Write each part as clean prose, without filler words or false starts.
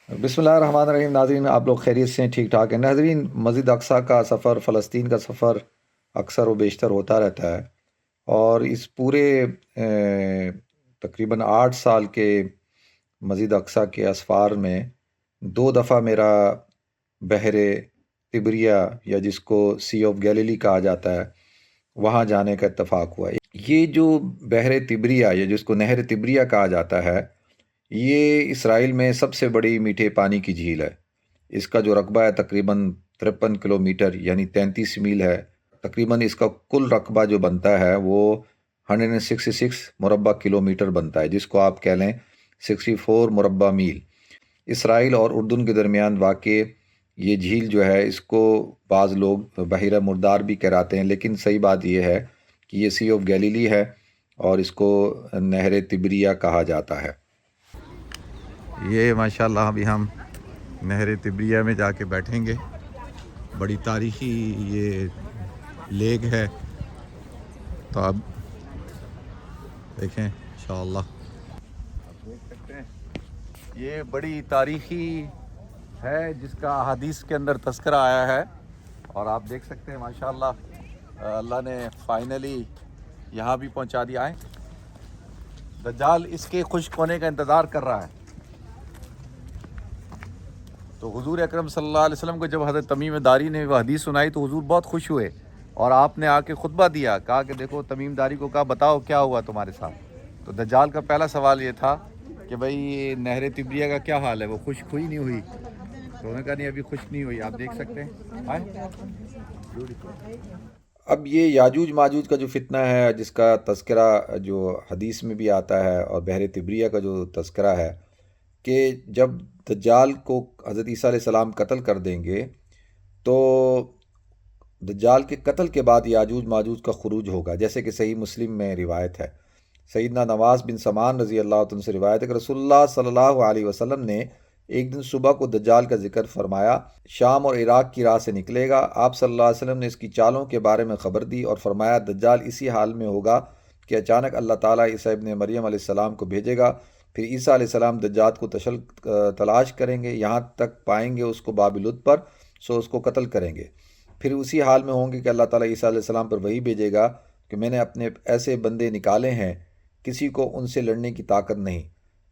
بسم اللہ الرحمن الرحیم۔ ناظرین، آپ لوگ خیریت سے ہیں؟ ٹھیک ٹھاک ہیں ناظرین؟ مسجد اقصیٰ کا سفر، فلسطین کا سفر اکثر و بیشتر ہوتا رہتا ہے، اور اس پورے تقریباً 8 سال کے مسجد اقصیٰ کے اسفار میں 2 دفعہ میرا بحر تبریہ، یا جس کو سی آف گیلیلی کہا جاتا ہے، وہاں جانے کا اتفاق ہوا۔ یہ جو بحر تبریہ، یا جس کو نہر تبریہ کہا جاتا ہے، یہ اسرائیل میں سب سے بڑی میٹھے پانی کی جھیل ہے۔ اس کا جو رقبہ ہے تقریباً 53 کلومیٹر یعنی 33 میل ہے۔ تقریباً اس کا کل رقبہ جو بنتا ہے وہ 166 مربع کلومیٹر بنتا ہے، جس کو آپ کہہ لیں 64 مربع میل۔ اسرائیل اور اردن کے درمیان واقع یہ جھیل جو ہے، اس کو بعض لوگ بحیرہ مردار بھی کہلاتے ہیں، لیکن صحیح بات یہ ہے کہ یہ سی آف گیلیلی ہے اور اس کو نہر تبریہ کہا جاتا ہے۔ یہ ماشاءاللہ ابھی ہم نہر تبریہ میں جا کے بیٹھیں گے۔ بڑی تاریخی یہ لیک ہے، تو اب دیکھیں انشاءاللہ آپ دیکھ سکتے ہیں یہ بڑی تاریخی ہے، جس کا احادیث کے اندر تذکرہ آیا ہے، اور آپ دیکھ سکتے ہیں ماشاءاللہ اللہ نے فائنلی یہاں بھی پہنچا دیا ہے۔ دجال اس کے خشک ہونے کا انتظار کر رہا ہے۔ تو حضور اکرم صلی اللہ علیہ وسلم کو جب حضرت تمیم داری نے وہ حدیث سنائی تو حضور بہت خوش ہوئے، اور آپ نے آ کے خطبہ دیا، کہا کہ دیکھو تمیم داری کو کہا بتاؤ کیا ہوا تمہارے ساتھ۔ تو دجال کا پہلا سوال یہ تھا کہ بھئی یہ نہر تبریہ کا کیا حال ہے، وہ خشک ہوئی نہیں ہوئی؟ تو انہوں نے کہا نہیں ابھی خشک نہیں ہوئی، آپ دیکھ سکتے ہیں۔ اب یہ یاجوج ماجوج کا جو فتنہ ہے، جس کا تذکرہ جو حدیث میں بھی آتا ہے، اور بحر تبریہ کا جو تذکرہ ہے، کہ جب دجال کو حضرت عیسیٰ علیہ السلام قتل کر دیں گے، تو دجال کے قتل کے بعد یاجوج ماجوج کا خروج ہوگا، جیسے کہ صحیح مسلم میں روایت ہے۔ سیدنا نواس بن سمان رضی اللہ عنہ سے روایت ہے کہ رسول اللہ صلی اللہ علیہ وسلم نے ایک دن صبح کو دجال کا ذکر فرمایا، شام اور عراق کی راہ سے نکلے گا۔ آپ صلی اللہ علیہ وسلم نے اس کی چالوں کے بارے میں خبر دی اور فرمایا دجال اسی حال میں ہوگا کہ اچانک اللہ تعالیٰ عیسیٰ ابن مریم علیہ السلام کو بھیجے گا، پھر عیسیٰ علیہ السلام دجال کو تلاش کریں گے، یہاں تک پائیں گے اس کو باب لد پر، سو اس کو قتل کریں گے۔ پھر اسی حال میں ہوں گے کہ اللہ تعالیٰ عیسیٰ علیہ السلام پر وحی بھیجے گا کہ میں نے اپنے ایسے بندے نکالے ہیں، کسی کو ان سے لڑنے کی طاقت نہیں،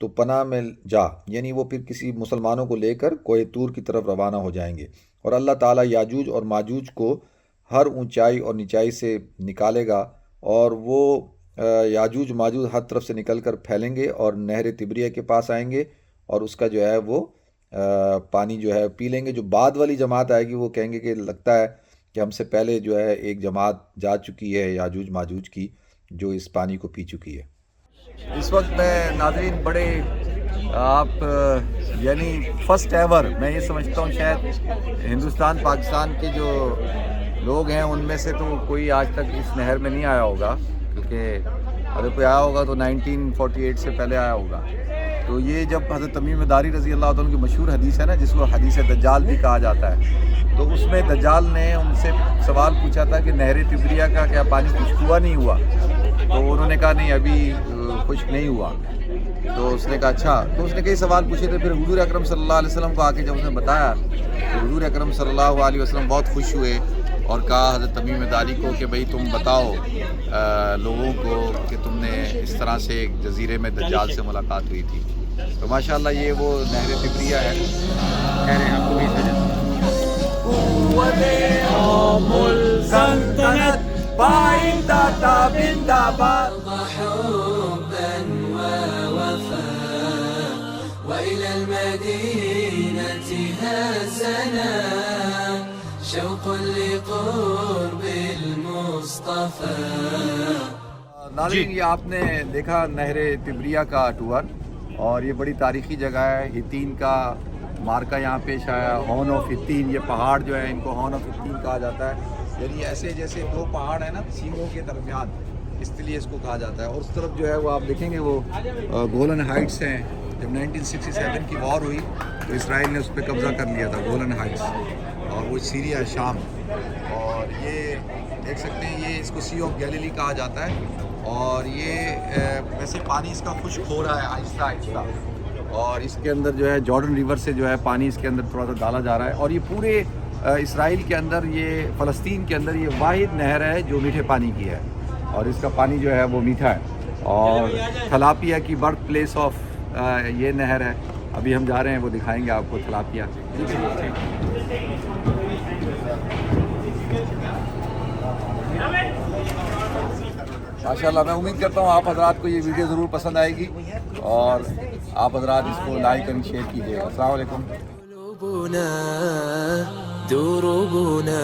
تو پناہ میں جا، یعنی وہ پھر کسی مسلمانوں کو لے کر کوہ طور کی طرف روانہ ہو جائیں گے، اور اللہ تعالیٰ یاجوج اور ماجوج کو ہر اونچائی اور نچائی سے نکالے گا، اور وہ یاجوج ماجوج ہر طرف سے نکل کر پھیلیں گے اور نہر تبریہ کے پاس آئیں گے، اور اس کا جو ہے وہ پانی جو ہے پی لیں گے۔ جو بعد والی جماعت آئے گی وہ کہیں گے کہ لگتا ہے کہ ہم سے پہلے جو ہے ایک جماعت جا چکی ہے یاجوج ماجوج کی، جو اس پانی کو پی چکی ہے۔ اس وقت میں ناظرین بڑے آپ یعنی فرسٹ ایور میں یہ سمجھتا ہوں شاید ہندوستان پاکستان کے جو لوگ ہیں ان میں سے تو کوئی آج تک اس نہر میں نہیں آیا ہوگا، کیونکہ اگر کوئی آیا ہوگا تو 1948 سے پہلے آیا ہوگا۔ تو یہ جب حضرت تمیم داری رضی اللہ عنہ کی مشہور حدیث ہے نا، جس کو حدیث دجال بھی کہا جاتا ہے، تو اس میں دجال نے ان سے سوال پوچھا تھا کہ نہر تبریہ کا کیا پانی خشک ہوا نہیں ہوا؟ تو انہوں نے کہا نہیں ابھی خشک نہیں ہوا۔ تو اس نے کہا اچھا، تو اس نے کئی سوال پوچھے تھے، پھر حضور اکرم صلی اللہ علیہ وسلم کو آ کے جب اس نے بتایا تو حضور اکرم صلی اللہ علیہ وسلم بہت خوش ہوئے، اور کہا حضرت تمیم داری کو کہ بھئی تم بتاؤ لوگوں کو کہ تم نے اس طرح سے ایک جزیرے میں دجال سے ملاقات ہوئی تھی۔ تو ماشاءاللہ یہ وہ نہر تبریہ ہے۔ کہہ رہے ہیں آپ کو بھی وإلى المدينة هزنا شوق لقرب المصطفى۔ ناظرین، یہ آپ نے دیکھا نہر تبریہ کا ٹور، اور یہ بڑی تاریخی جگہ ہے۔ ہتین کا مارکا یہاں پیش آیا، ہارن آف ہتین، یہ پہاڑ جو ہے ان کو ہارن آف ہتین کہا جاتا ہے، یعنی ایسے جیسے دو پہاڑ ہیں نا سینگوں کے درمیان، اس لیے اس کو کہا جاتا ہے۔ اور اس طرف جو ہے وہ آپ دیکھیں گے وہ گولن ہائٹس ہیں۔ جب 1967 کی وار ہوئی تو اسرائیل نے اس پہ قبضہ کر لیا تھا، گولن ہائٹس، اور وہ سیریا شام۔ اور یہ دیکھ سکتے ہیں یہ اس کو سی آف گیلیلی کہا جاتا ہے، اور یہ ویسے پانی اس کا خشک ہو رہا ہے آہستہ آہستہ، اور اس کے اندر جو ہے جارڈن ریور سے جو ہے پانی اس کے اندر تھوڑا سا ڈالا جا رہا ہے، اور یہ پورے اسرائیل کے اندر، یہ فلسطین کے اندر یہ واحد نہر ہے جو میٹھے پانی کی ہے، اور اس کا پانی جو ہے وہ میٹھا ہے، اور تھلاپیا کی برتھ پلیس آف یہ نہر ہے۔ ابھی ہم جا رہے ہیں، وہ دکھائیں گے آپ کو تھلاپیا۔ ماشاء اللہ، میں امید کرتا ہوں آپ حضرات کو یہ ویڈیو ضرور پسند آئے گی، اور آپ حضرات اس کو لائک اینڈ شیئر کیجیے گا۔ السلام علیکم۔ قلوبنا دروبنا